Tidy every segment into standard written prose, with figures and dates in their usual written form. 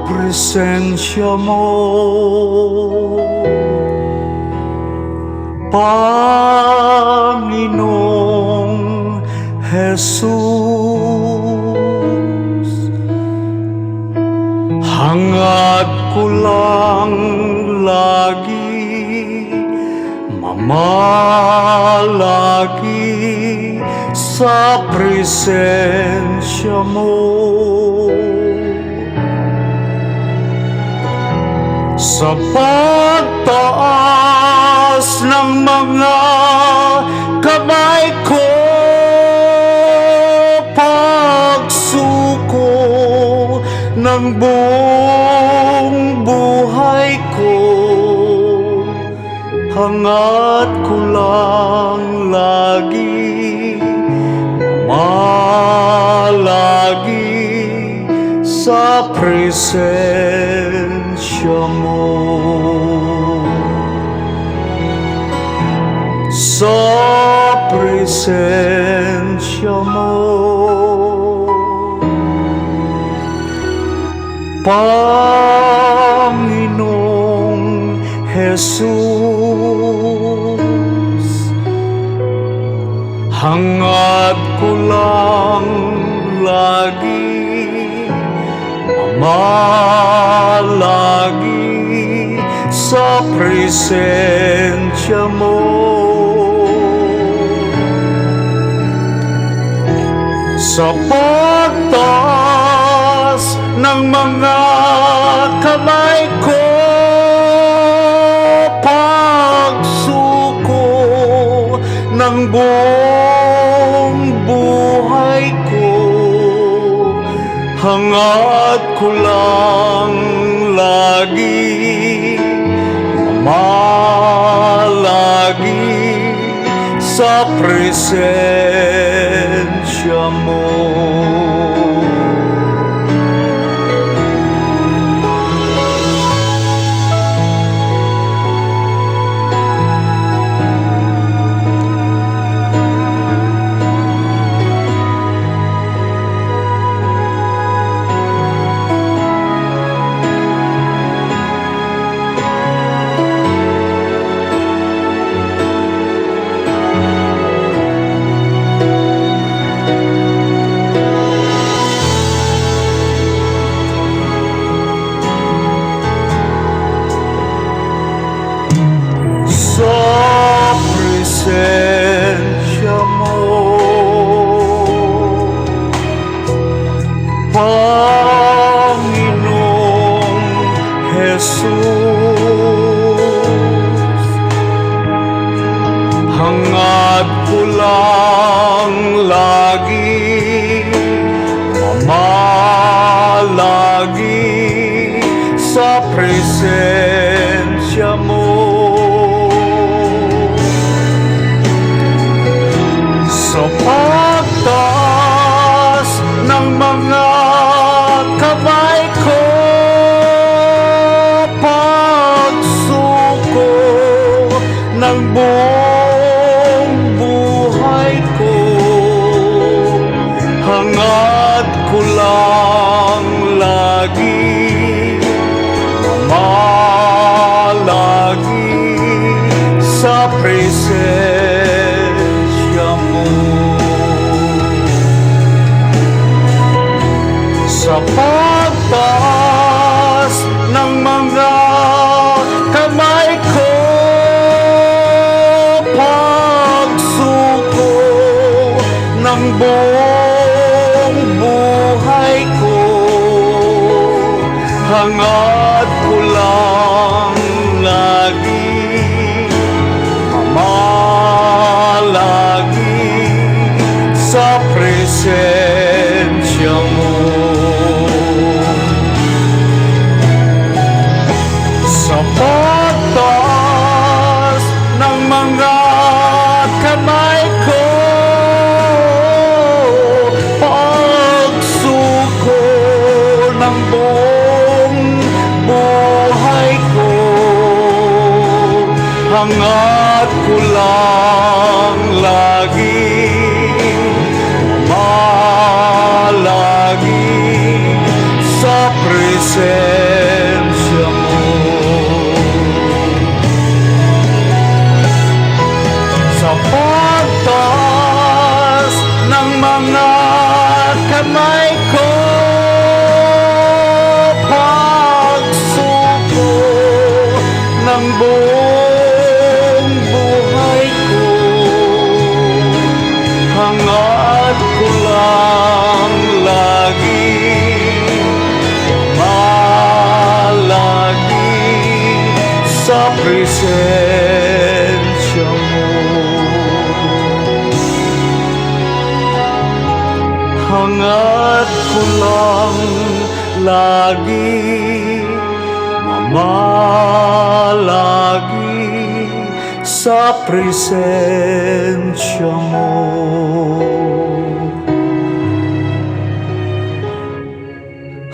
presensya mo, Panginoong Jesus. Hangad ko lang lagi mamalagi sa presensya mo, sa pagtaas ng mga kamay ko, pagsuko ng buong buhay ko, hangad ko lang lagi malagi sa presensya mo, sa presensya mo, Panginoong Jesus. Hangad ko lang lagi mamalagi sa presensya mo, sa pagtaas ng mga kamay ko, pagsuko ng buong buhay ko, hangad ko lang lagi mamalagi sa presensya mo. Sa presensya mo, Panginoong Jesus. Hangad ko lang lagi mamalagi sa presensya mo, sa pagtaas ng mga kamay ko, pagsuko ng buong buhay ko, hangad ko lang lagi mamalagi sa presensya mo, sa pagtaas ng mga kamay ko, pagsuko ng buong buhay ko, hangad ko lang lagi mamalagi sa presensya mo, sa pagtaas ng mga kamay ko, pagsuko ng buong buhay ko, hangad ko lang lagi mamalagi sa presensya mo. Sa pagtaas ng mga kamay ko, pagsuko ng buong buhay ko, hangad ko lang lagi malagi sa presensya mo. Hangad ko lang lagi mamalagi sa presensya mo.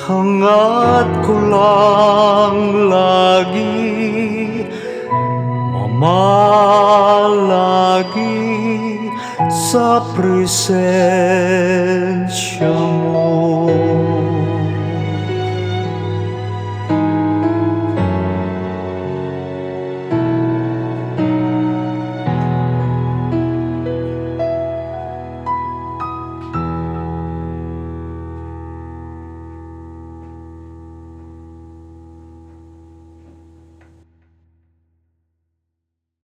Hangad ko lang lagi mamalagi sa presensya mo.